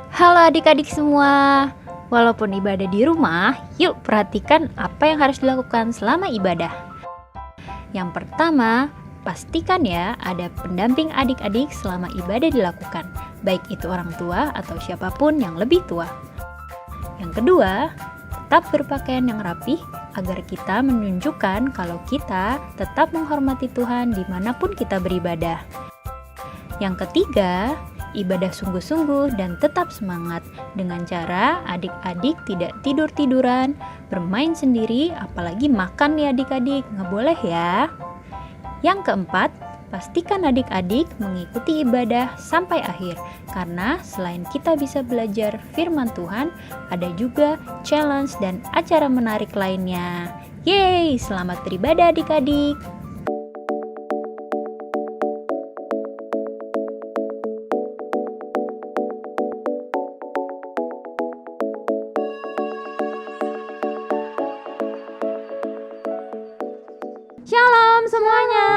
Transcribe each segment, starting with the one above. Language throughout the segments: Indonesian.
Halo adik-adik semua. Walaupun ibadah di rumah, yuk perhatikan apa yang harus dilakukan selama ibadah. Yang pertama, pastikan ya ada pendamping adik-adik selama ibadah dilakukan, baik itu orang tua atau siapapun yang lebih tua. Yang kedua, tetap berpakaian yang rapih agar kita menunjukkan kalau kita tetap menghormati Tuhan dimanapun kita beribadah. Yang ketiga, ibadah sungguh-sungguh dan tetap semangat dengan cara adik-adik tidak tidur-tiduran, bermain sendiri, apalagi makan nih adik-adik, nggak boleh ya. Yang keempat, pastikan adik-adik mengikuti ibadah sampai akhir, karena selain kita bisa belajar firman Tuhan, ada juga challenge dan acara menarik lainnya. Yeay, selamat beribadah adik-adik. Shalom semuanya.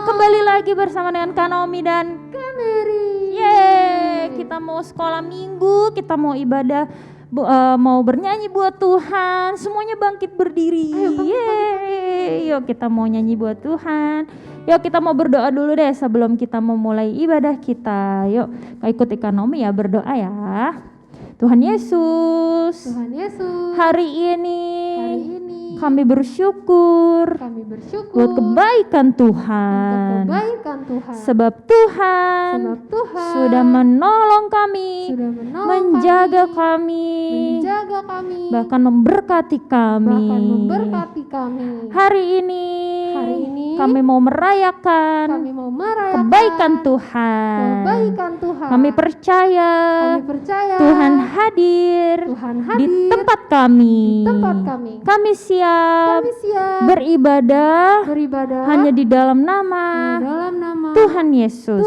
Kembali lagi bersama dengan Kanomi dan Kameri. Yeay, kita mau sekolah minggu, kita mau ibadah, mau bernyanyi buat Tuhan. Semuanya bangkit berdiri. Yeay, yuk kita mau nyanyi buat Tuhan. Yuk kita mau berdoa dulu deh sebelum kita memulai ibadah kita. Yuk ikuti Kanomi ya, berdoa ya. Tuhan Yesus, hari ini kami bersyukur buat kebaikan Tuhan. Sebab Tuhan sudah menolong kami, menjaga kami, bahkan memberkati kami. Hari ini kami mau merayakan kebaikan Tuhan. Kami percaya Tuhan hadir di tempat kami. Kami siap beribadah hanya di dalam nama Tuhan Yesus.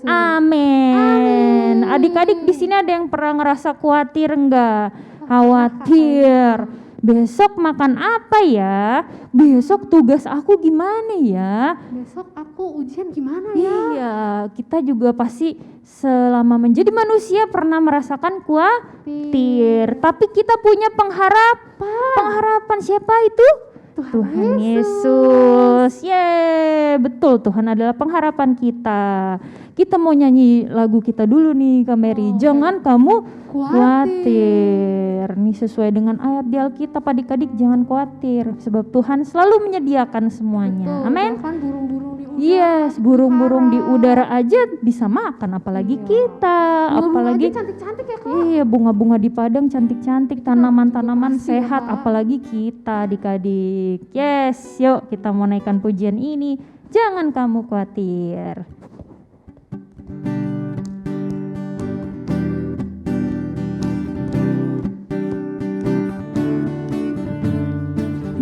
Amin. Adik-adik di sini ada yang pernah ngerasa khawatir enggak? Khawatir. Besok makan apa ya? Besok tugas aku gimana ya? Besok aku ujian gimana ya? Iya, kita juga pasti selama menjadi manusia pernah merasakan khawatir. Tapi kita punya pengharapan siapa itu? Tuhan Yesus. Yeay, betul, Tuhan adalah pengharapan kita. Kita mau nyanyi lagu kita dulu nih Kak Mary. Jangan kamu khawatir. Ini sesuai dengan ayat di Alkitab, adik-adik jangan khawatir. Sebab Tuhan selalu menyediakan semuanya. Amin. Yes, burung-burung di udara aja bisa makan, apalagi kita, apalagi cantik-cantik ya Kak. Iya, bunga-bunga di padang cantik-cantik, tanaman-tanaman sehat, apalagi kita adik-adik. Yes, yuk kita mau naikkan pujian ini. Jangan kamu khawatir.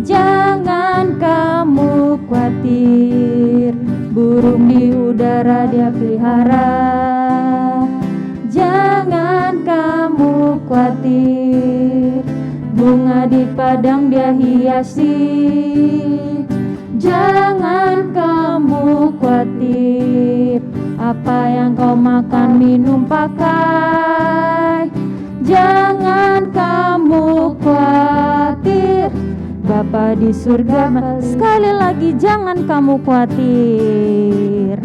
Jangan kamu khawatir, burung di udara dia pelihara. Jangan kamu khawatir, bunga di padang dia hiasi. Jangan kamu khawatir, apa yang kau makan, minum, pakai. Jangan kamu khawatir, Bapa di surga. Sekali lagi jangan kamu khawatir.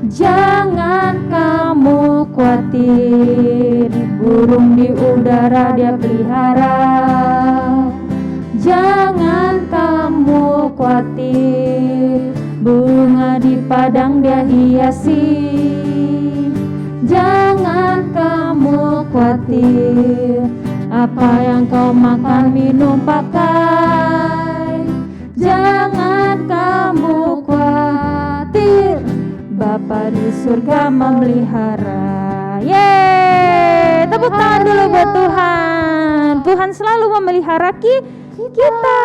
Jangan kamu khawatir, burung di udara dia pelihara. Jangan kamu khawatir, bunga di padang dia hiasi. Jangan kamu khawatir, apa yang kau makan, minum, pakai. Jangan kamu khawatir, Bapa di surga memelihara. Yeay, tepuk tangan dulu buat Tuhan. Tuhan selalu memelihara kita.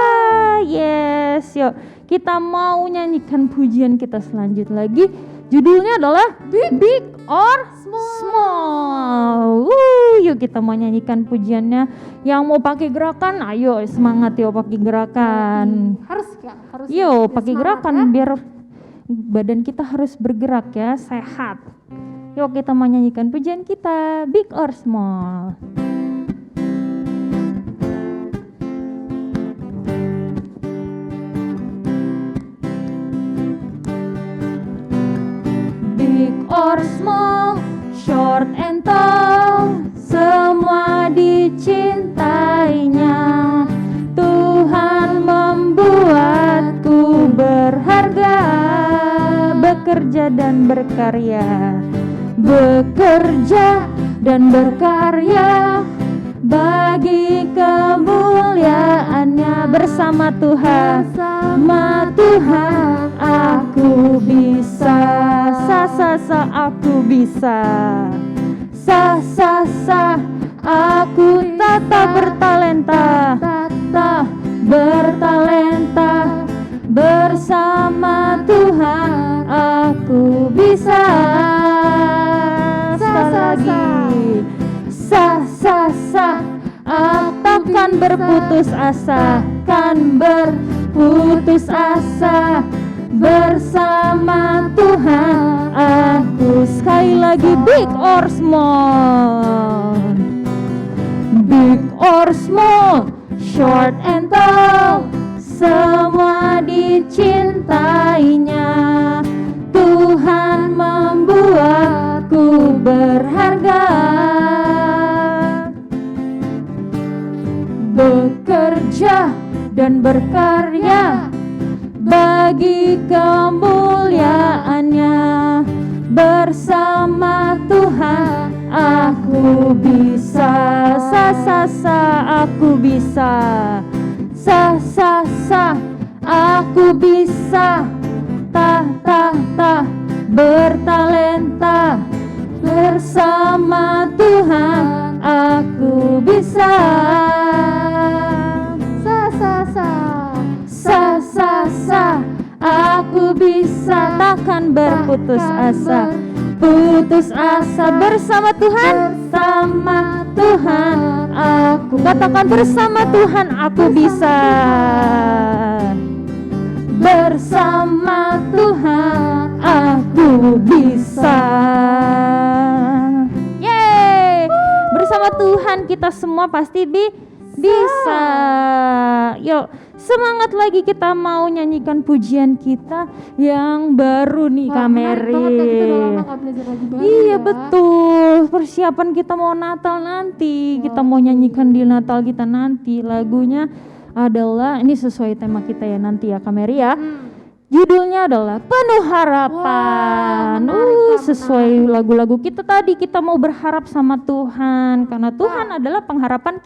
Yes, yuk kita mau nyanyikan pujian kita selanjutnya lagi. Judulnya adalah Big or Small. Yuk kita mau nyanyikan pujiannya. Yang mau pakai gerakan, ayo semangat yuk pakai gerakan. Harus. Yuk pakai gerakan ya. Biar badan kita harus bergerak ya, sehat. Yuk kita mau nyanyikan pujian kita, big or small. Big or small, short and tall, semua dicintainya. Tuhan membuatku berharga, bekerja dan berkarya, bekerja dan berkarya bagi kemuliaannya. Bersama Tuhan, bersama Tuhan aku bisa, aku bisa, aku tetap bertalenta, bertalenta. Bersama Tuhan aku bisa. Sekali lagi, takkan berputus asa, kan berputus asa. Bersama Tuhan aku. Sekali lagi, big or small, big or small, short and tall, semua dicintainya. Tuhan membuatku berharga, bekerja dan berkarya bagi kemuliaannya. Bersama Tuhan aku bisa, aku bisa, aku bisa, bertalenta. Bersama Tuhan aku bisa. Aku bisa, takkan berputus asa, putus asa. Bersama Tuhan, bersama Tuhan aku. Katakan, bersama Tuhan aku bisa. Bersama Tuhan aku bisa. Yeay! Bersama Tuhan kita semua pasti bisa. Yuk, semangat lagi, kita mau nyanyikan pujian kita yang baru nih, Kak Mary. Iya betul, persiapan kita mau Natal nanti. Kita mau nyanyikan di Natal kita nanti. Lagunya adalah, ini sesuai tema kita ya nanti ya Kak Mary ya. Judulnya adalah Penuh Harapan. Sesuai lagu-lagu kita tadi, kita mau berharap sama Tuhan karena Tuhan adalah pengharapan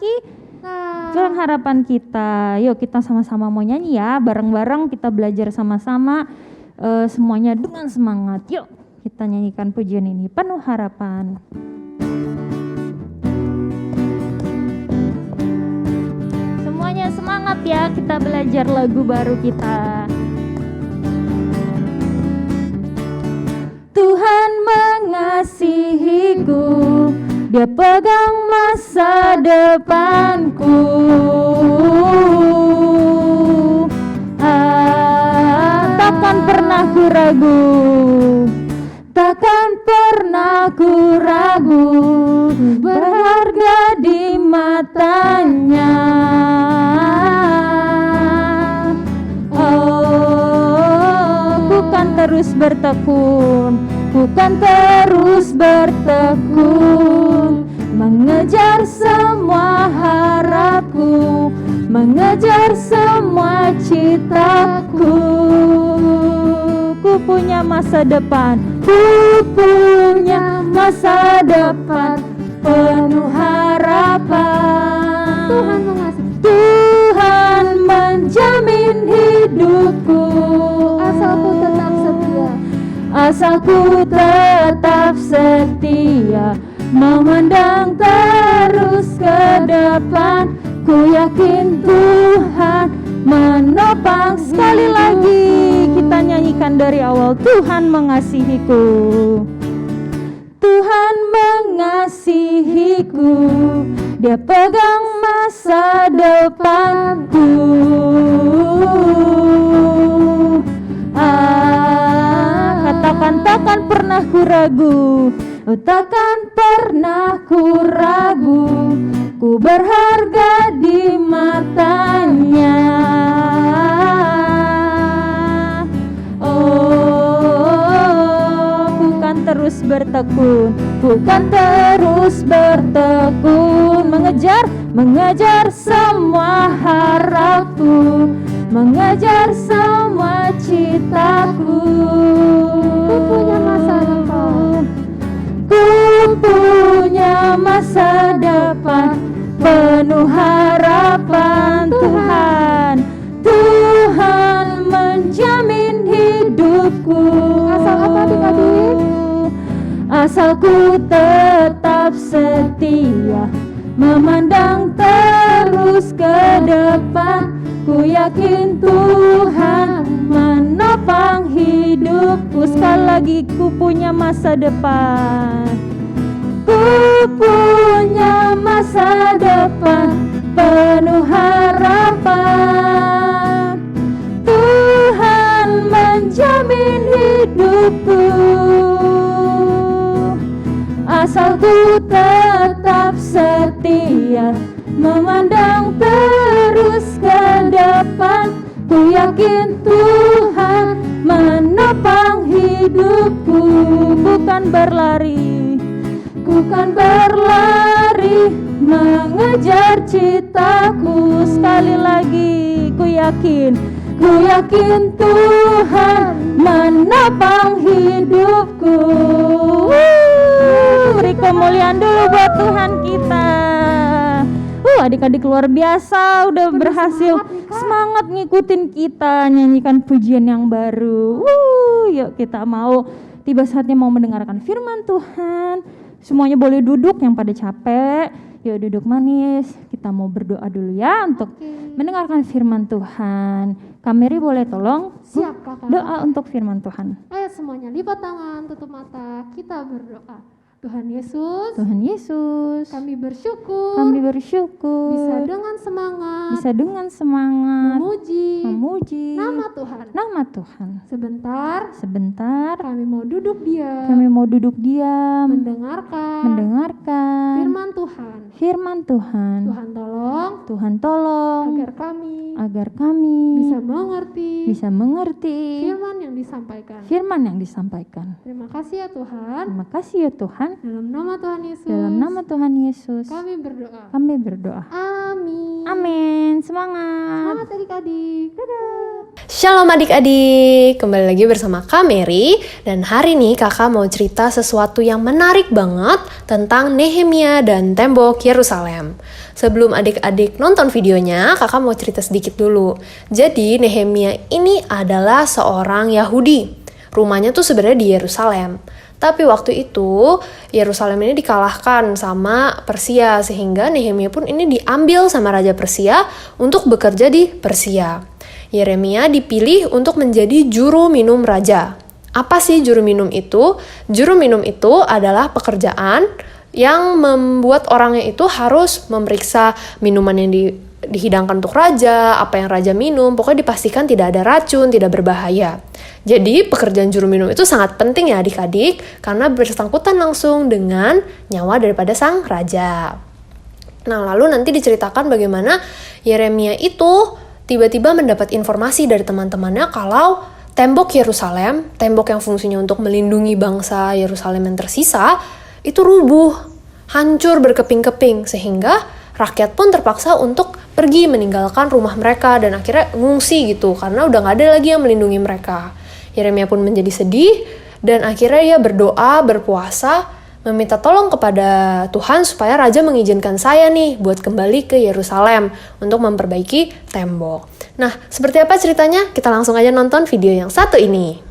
pengharapan kita. Yuk kita sama-sama mau nyanyi ya, bareng-bareng kita belajar sama-sama, semuanya dengan semangat. Yuk kita nyanyikan pujian ini, Penuh Harapan. Semuanya semangat ya, kita belajar lagu baru kita. Tuhan mengasihiku, Dia pegang masa depanku. Takkan pernah ku ragu, takkan pernah ku ragu, berharga di matanya. Ku kan terus bertekun, ku kan terus bertekun, mengejar semua harapku, mengejar semua citaku. Ku punya masa depan, ku punya masa depan penuh harapan. Tuhan mengasihi, Tuhan menjamin hidupku, asalku tetap setia, asalku tetap setia, memandang terus ke depan. Ku yakin Tuhan menopang. Sekali lagi kita nyanyikan dari awal, Tuhan mengasihiku, Tuhan mengasihiku, Dia pegang masa depanku. Katakan, takkan pernah ku ragu, takkan pernah ku ragu, ku berharga di matanya. Ku kan terus bertekun, ku kan terus bertekun, mengejar semua harapku, mengejar semua citaku. Ku punya masa depan, ku punya masa depan penuh harapan. Tuhan menjamin hidupku. Asal apa adik-adik? Asal ku tetap setia, memandang terus ke depan. Ku yakin Tuhan menopang hidupku. Sekali lagi, ku punya masa depan. Ku punya masa depan penuh harapan. Tuhan menjamin hidupku. Asal ku tetap setia, memandang terus ke depan. Ku yakin Tuhan menopang hidupku. Bukan berlari mengejar citaku. Sekali lagi, ku yakin Tuhan menopang hidupku. Beri kemuliaan dulu buat Tuhan kita. Adik-adik luar biasa, udah berhasil semangat ngikutin kita nyanyikan pujian yang baru. Yuk kita mau tiba saatnya mau mendengarkan firman Tuhan. Semuanya boleh duduk, yang pada capek yuk duduk manis. Kita mau berdoa dulu ya untuk mendengarkan firman Tuhan. Kak Mary boleh tolong Siap kakak. doa untuk firman Tuhan. Ayo semuanya lipat tangan, tutup mata, kita berdoa. Tuhan Yesus, kami bersyukur bisa dengan semangat memuji nama Tuhan. Sebentar kami mau duduk diam mendengarkan firman Tuhan. Tuhan tolong agar kami bisa mengerti firman yang disampaikan. Terima kasih ya Tuhan. Dalam nama Tuhan Yesus kami berdoa. Amin. Semangat adik-adik. Dadah. Shalom adik-adik, kembali lagi bersama Kak Mary. Dan hari ini kakak mau cerita sesuatu yang menarik banget tentang Nehemia dan tembok Yerusalem. Sebelum adik-adik nonton videonya, kakak mau cerita sedikit dulu. Jadi Nehemia ini adalah seorang Yahudi. Rumahnya tuh sebenarnya di Yerusalem. Tapi waktu itu Yerusalem ini dikalahkan sama Persia, sehingga Nehemia pun ini diambil sama Raja Persia untuk bekerja di Persia. Yeremia dipilih untuk menjadi juru minum raja. Apa sih juru minum itu? Juru minum itu adalah pekerjaan yang membuat orangnya itu harus memeriksa minuman yang dihidangkan untuk raja, apa yang raja minum, pokoknya dipastikan tidak ada racun, tidak berbahaya. Jadi pekerjaan juru minum itu sangat penting ya adik-adik, karena bersangkutan langsung dengan nyawa daripada sang raja. Nah lalu nanti diceritakan bagaimana Yeremia itu tiba-tiba mendapat informasi dari teman-temannya kalau tembok Yerusalem, tembok yang fungsinya untuk melindungi bangsa Yerusalem yang tersisa, itu rubuh, hancur berkeping-keping, sehingga rakyat pun terpaksa untuk pergi meninggalkan rumah mereka dan akhirnya ngungsi gitu, karena udah gak ada lagi yang melindungi mereka. Yeremia pun menjadi sedih dan akhirnya ia berdoa, berpuasa, meminta tolong kepada Tuhan supaya raja mengizinkan saya nih buat kembali ke Yerusalem untuk memperbaiki tembok. Nah, seperti apa ceritanya? Kita langsung aja nonton video yang satu ini.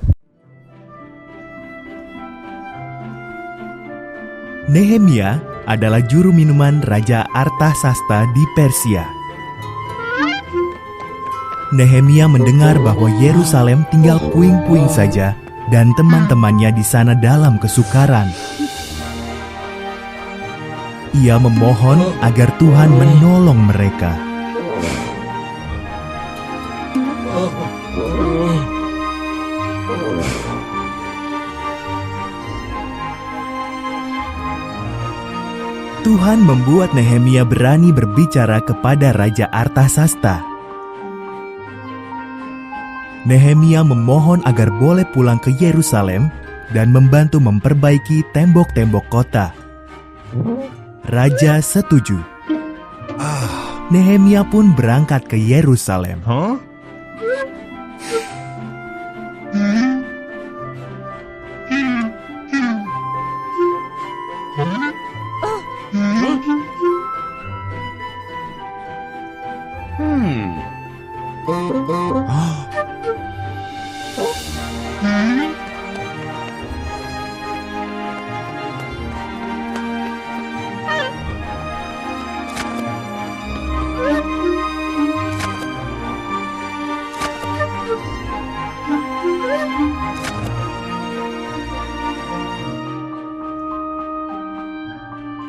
Nehemia adalah juru minuman Raja Artasasta di Persia. Nehemia mendengar bahwa Yerusalem tinggal puing-puing saja dan teman-temannya di sana dalam kesukaran. Ia memohon agar Tuhan menolong mereka. Tuhan membuat Nehemia berani berbicara kepada Raja Artasasta. Nehemia memohon agar boleh pulang ke Yerusalem dan membantu memperbaiki tembok-tembok kota. Raja setuju. Nehemia pun berangkat ke Yerusalem.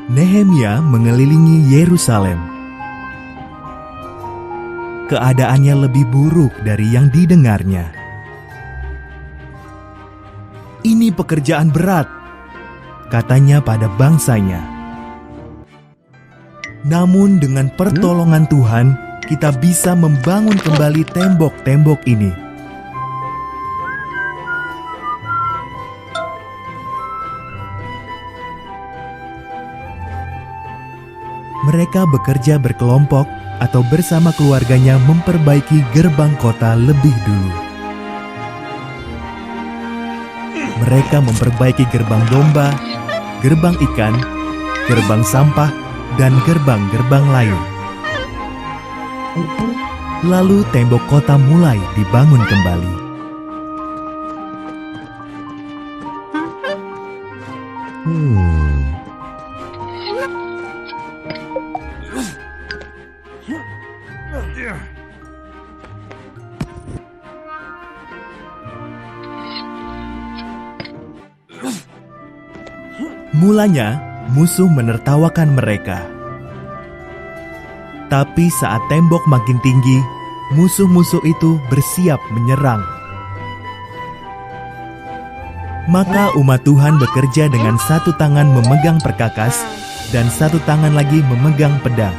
Nehemia mengelilingi Yerusalem. Keadaannya lebih buruk dari yang didengarnya. "Ini pekerjaan berat," katanya pada bangsanya. "Namun dengan pertolongan Tuhan, kita bisa membangun kembali tembok-tembok ini." Mereka bekerja berkelompok atau bersama keluarganya memperbaiki gerbang kota lebih dulu. Mereka memperbaiki gerbang domba, gerbang ikan, gerbang sampah, dan gerbang-gerbang lain. Lalu tembok kota mulai dibangun kembali. Mulanya, musuh menertawakan mereka. Tapi saat tembok makin tinggi, musuh-musuh itu bersiap menyerang. Maka umat Tuhan bekerja dengan satu tangan memegang perkakas dan satu tangan lagi memegang pedang.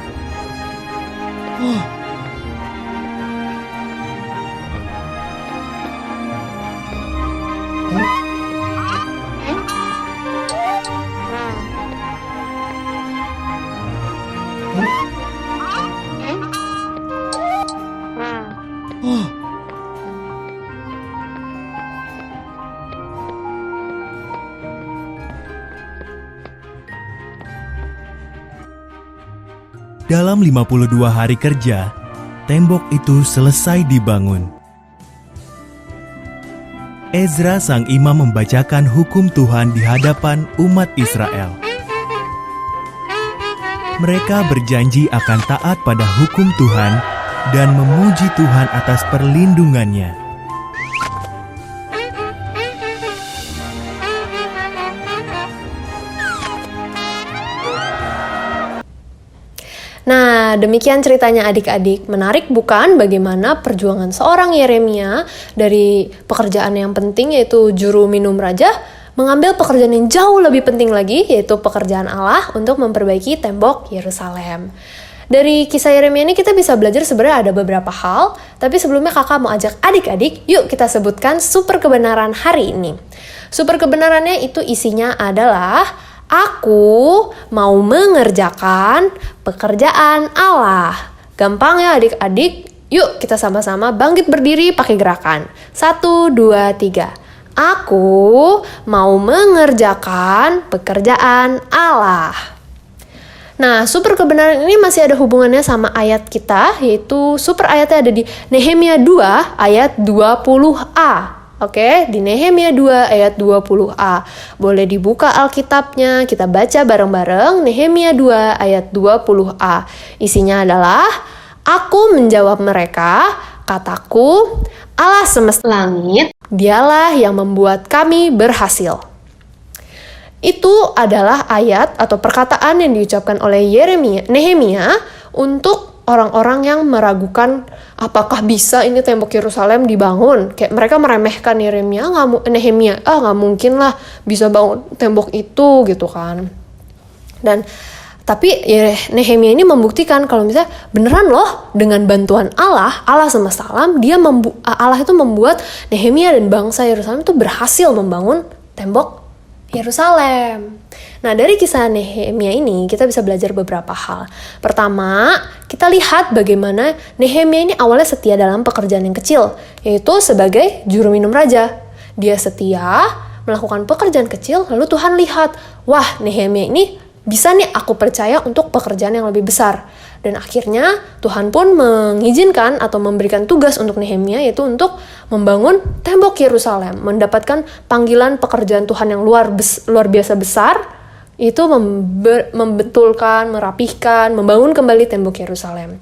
Dalam 52 hari kerja, tembok itu selesai dibangun. Ezra sang imam membacakan hukum Tuhan di hadapan umat Israel. Mereka berjanji akan taat pada hukum Tuhan dan memuji Tuhan atas perlindungannya. Nah, demikian ceritanya adik-adik. Menarik bukan bagaimana perjuangan seorang Yeremia dari pekerjaan yang penting yaitu juru minum raja, mengambil pekerjaan yang jauh lebih penting lagi yaitu pekerjaan Allah untuk memperbaiki tembok Yerusalem. Dari kisah Yeremia ini kita bisa belajar sebenarnya ada beberapa hal, tapi sebelumnya kakak mau ajak adik-adik, yuk kita sebutkan super kebenaran hari ini. Super kebenarannya itu isinya adalah aku mau mengerjakan pekerjaan Allah. Gampang ya adik-adik? Yuk kita sama-sama bangkit berdiri pakai gerakan. 1, 2, 3. Aku mau mengerjakan pekerjaan Allah. Nah, super kebenaran ini masih ada hubungannya sama ayat kita, yaitu super ayatnya ada di Nehemia 2 ayat 20a. Oke, di Nehemia 2 ayat 20a. Boleh dibuka Alkitabnya, kita baca bareng-bareng Nehemia 2 ayat 20a. Isinya adalah, aku menjawab mereka, kataku, Allah semesta langit, dialah yang membuat kami berhasil. Itu adalah ayat atau perkataan yang diucapkan oleh Nehemia untuk orang-orang yang meragukan apakah bisa ini tembok Yerusalem dibangun. Kayak mereka meremehkan Nehemia, nggak mungkin lah bisa bangun tembok itu gitu kan. Dan Tapi ya Nehemia ini membuktikan kalau misalnya beneran loh dengan bantuan Allah semesta alam, Allah itu membuat Nehemia dan bangsa Yerusalem itu berhasil membangun tembok Yerusalem. Nah, dari kisah Nehemia ini kita bisa belajar beberapa hal. Pertama, kita lihat bagaimana Nehemia ini awalnya setia dalam pekerjaan yang kecil, yaitu sebagai juru minum raja. Dia setia melakukan pekerjaan kecil, lalu Tuhan lihat, wah Nehemia ini bisa nih aku percaya untuk pekerjaan yang lebih besar. Dan akhirnya Tuhan pun mengizinkan atau memberikan tugas untuk Nehemia, yaitu untuk membangun tembok Yerusalem, mendapatkan panggilan pekerjaan Tuhan yang luar biasa besar, itu membetulkan, merapihkan, membangun kembali tembok Yerusalem.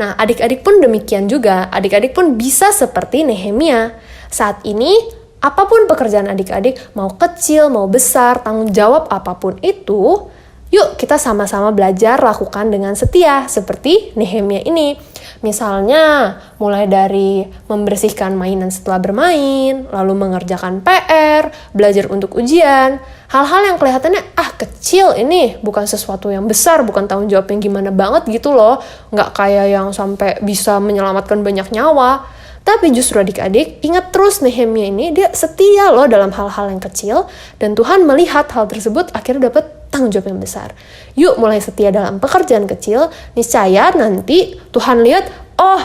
Nah, adik-adik pun demikian juga, adik-adik pun bisa seperti Nehemia. Saat ini, apapun pekerjaan adik-adik, mau kecil, mau besar, tanggung jawab apapun itu, yuk kita sama-sama belajar lakukan dengan setia seperti Nehemia ini. Misalnya mulai dari membersihkan mainan setelah bermain, lalu mengerjakan PR, belajar untuk ujian. Hal-hal yang kelihatannya kecil ini, bukan sesuatu yang besar, bukan tanggung jawab yang gimana banget gitu loh. Nggak kayak yang sampai bisa menyelamatkan banyak nyawa. Tapi justru adik-adik, ingat terus Nehemia ini, dia setia loh dalam hal-hal yang kecil, dan Tuhan melihat hal tersebut akhirnya dapat tanggung jawab yang besar. Yuk mulai setia dalam pekerjaan kecil, niscaya nanti Tuhan lihat, oh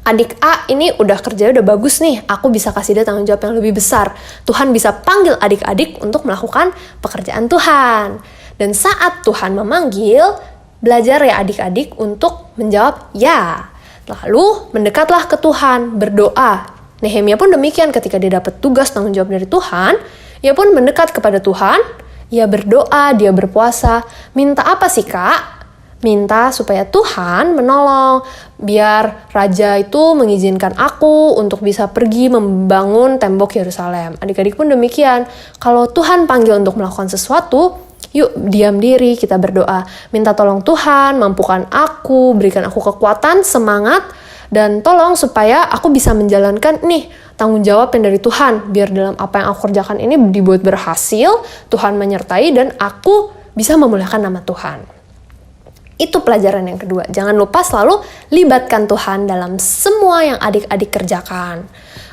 adik A ini udah kerja udah bagus nih, aku bisa kasih dia tanggung jawab yang lebih besar. Tuhan bisa panggil adik-adik untuk melakukan pekerjaan Tuhan. Dan saat Tuhan memanggil, belajar ya adik-adik untuk menjawab ya. Lalu mendekatlah ke Tuhan, berdoa. Nehemia pun demikian, ketika dia dapat tugas tanggung jawab dari Tuhan, ia pun mendekat kepada Tuhan, ia berdoa, dia berpuasa. Minta apa sih Kak? Minta supaya Tuhan menolong, biar Raja itu mengizinkan aku untuk bisa pergi membangun tembok Yerusalem. Adik-adik pun demikian, kalau Tuhan panggil untuk melakukan sesuatu, yuk diam diri, kita berdoa. Minta tolong Tuhan, mampukan aku, berikan aku kekuatan, semangat, dan tolong supaya aku bisa menjalankan nih tanggung jawab yang dari Tuhan. Biar dalam apa yang aku kerjakan ini dibuat berhasil, Tuhan menyertai, dan aku bisa memuliakan nama Tuhan. Itu pelajaran yang kedua. Jangan lupa selalu libatkan Tuhan dalam semua yang adik-adik kerjakan.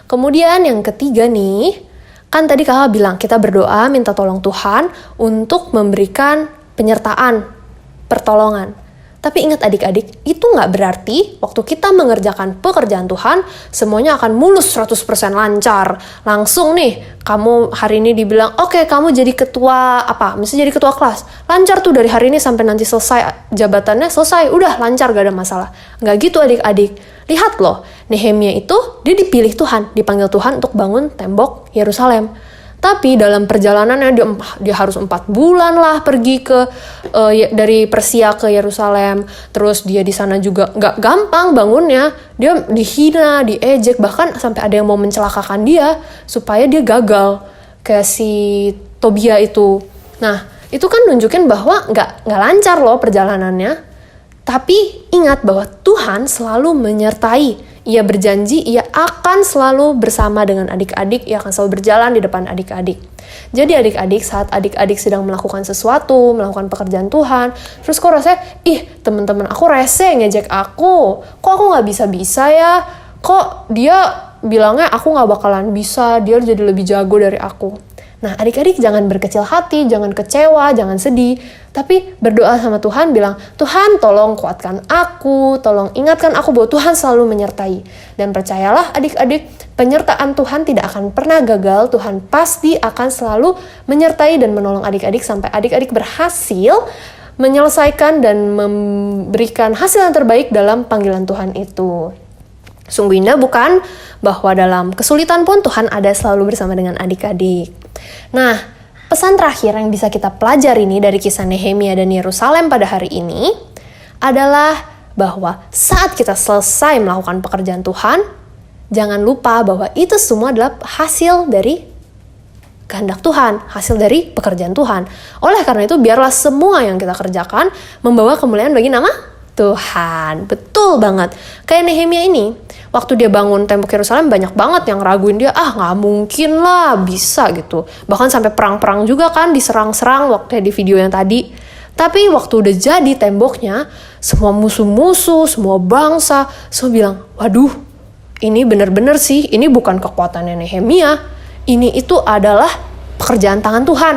Kemudian yang ketiga nih, kan tadi kakak bilang kita berdoa minta tolong Tuhan untuk memberikan penyertaan, pertolongan. Tapi ingat adik-adik, itu nggak berarti waktu kita mengerjakan pekerjaan Tuhan, semuanya akan mulus 100% lancar. Langsung nih, kamu hari ini dibilang, oke, kamu jadi ketua apa? Misalnya jadi ketua kelas. Lancar tuh dari hari ini sampai nanti selesai jabatannya, selesai. Udah lancar, gak ada masalah. Nggak gitu adik-adik. Lihat loh, Nehemia itu, dia dipilih Tuhan, dipanggil Tuhan untuk bangun tembok Yerusalem. Tapi dalam perjalanannya dia harus 4 bulan lah pergi ke dari Persia ke Yerusalem. Terus dia di sana juga nggak gampang bangunnya. Dia dihina, diejek, bahkan sampai ada yang mau mencelakakan dia supaya dia gagal kayak si Tobia itu. Nah itu kan nunjukin bahwa nggak lancar loh perjalanannya. Tapi ingat bahwa Tuhan selalu menyertai. Ia berjanji, ia akan selalu bersama dengan adik-adik, ia akan selalu berjalan di depan adik-adik. Jadi adik-adik, saat adik-adik sedang melakukan sesuatu, melakukan pekerjaan Tuhan, terus kok rasanya, teman-teman aku rese ngejek aku, kok aku gak bisa-bisa ya, kok dia bilangnya aku gak bakalan bisa, dia jadi lebih jago dari aku. Nah adik-adik jangan berkecil hati, jangan kecewa, jangan sedih, tapi berdoa sama Tuhan, bilang, Tuhan tolong kuatkan aku, tolong ingatkan aku bahwa Tuhan selalu menyertai. Dan percayalah adik-adik, penyertaan Tuhan tidak akan pernah gagal, Tuhan pasti akan selalu menyertai dan menolong adik-adik sampai adik-adik berhasil menyelesaikan dan memberikan hasil yang terbaik dalam panggilan Tuhan itu. Sungguh indah bukan? Bahwa dalam kesulitan pun Tuhan ada selalu bersama dengan adik-adik. Nah, pesan terakhir yang bisa kita pelajari ini dari kisah Nehemia dan Yerusalem pada hari ini adalah bahwa saat kita selesai melakukan pekerjaan Tuhan, jangan lupa bahwa itu semua adalah hasil dari kehendak Tuhan, hasil dari pekerjaan Tuhan. Oleh karena itu, biarlah semua yang kita kerjakan membawa kemuliaan bagi nama Tuhan. Betul banget. Kayak Nehemia ini, waktu dia bangun tembok Yerusalem, banyak banget yang raguin dia, nggak mungkin lah bisa gitu. Bahkan sampai perang-perang juga kan, diserang-serang waktu di video yang tadi. Tapi waktu udah jadi temboknya, semua musuh-musuh, semua bangsa, semua bilang, waduh, ini bener-bener sih, ini bukan kekuatannya Nehemia, ini itu adalah pekerjaan tangan Tuhan.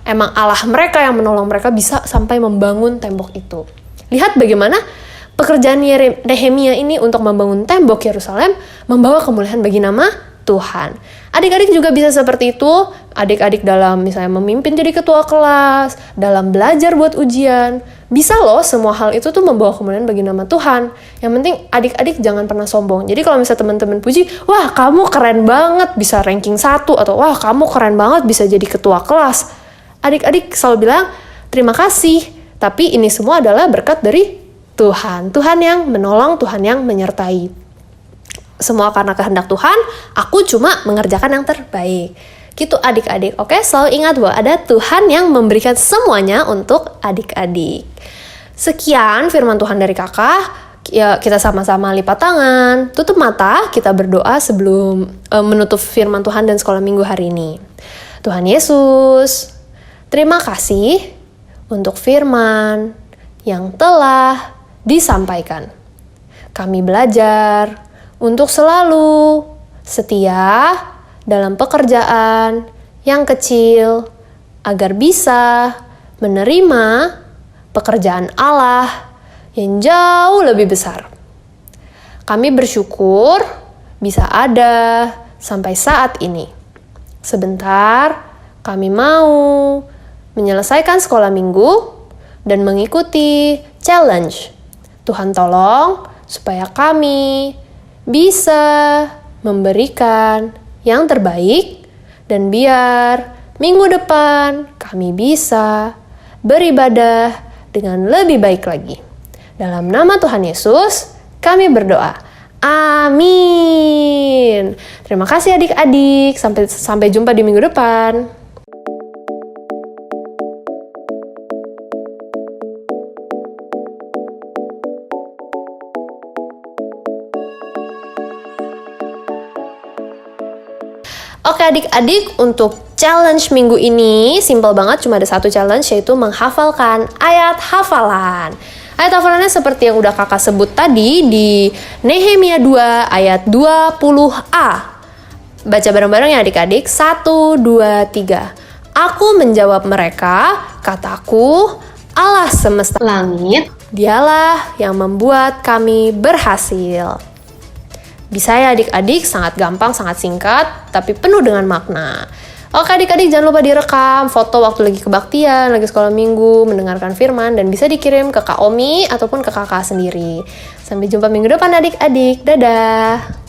Emang Allah mereka yang menolong mereka bisa sampai membangun tembok itu. Lihat bagaimana pekerjaan Nehemia ini untuk membangun tembok Yerusalem membawa kemuliaan bagi nama Tuhan. Adik-adik juga bisa seperti itu. Adik-adik dalam misalnya memimpin jadi ketua kelas, dalam belajar buat ujian. Bisa loh semua hal itu tuh membawa kemuliaan bagi nama Tuhan. Yang penting adik-adik jangan pernah sombong. Jadi kalau misalnya teman-teman puji, wah kamu keren banget bisa ranking 1, atau wah kamu keren banget bisa jadi ketua kelas. Adik-adik selalu bilang, terima kasih. Tapi ini semua adalah berkat dari Tuhan. Tuhan yang menolong, Tuhan yang menyertai. Semua karena kehendak Tuhan, aku cuma mengerjakan yang terbaik. Gitu adik-adik, oke? Selalu ingat bahwa ada Tuhan yang memberikan semuanya untuk adik-adik. Sekian firman Tuhan dari kakak. Ya, kita sama-sama lipat tangan, tutup mata, kita berdoa sebelum menutup firman Tuhan dan sekolah minggu hari ini. Tuhan Yesus, terima kasih untuk firman yang telah disampaikan. Kami belajar untuk selalu setia dalam pekerjaan yang kecil agar bisa menerima pekerjaan Allah yang jauh lebih besar. Kami bersyukur bisa ada sampai saat ini. Sebentar, kami mau menyelesaikan sekolah minggu dan mengikuti challenge. Tuhan tolong supaya kami bisa memberikan yang terbaik dan biar minggu depan kami bisa beribadah dengan lebih baik lagi. Dalam nama Tuhan Yesus, kami berdoa. Amin. Terima kasih adik-adik. Sampai jumpa di minggu depan. Oke adik-adik, untuk challenge minggu ini simple banget, cuma ada satu challenge, yaitu menghafalkan ayat hafalan. Ayat hafalannya seperti yang udah kakak sebut tadi di Nehemia 2 ayat 20a. Baca bareng-bareng ya adik-adik. 1, 2, 3. Aku menjawab mereka, kataku, Allah semesta langit, dialah yang membuat kami berhasil. Bisa ya adik-adik, sangat gampang, sangat singkat, tapi penuh dengan makna. Oke adik-adik, jangan lupa direkam foto waktu lagi kebaktian, lagi sekolah minggu, mendengarkan firman, dan bisa dikirim ke Kak Omi ataupun ke kakak sendiri. Sampai jumpa minggu depan adik-adik, dadah!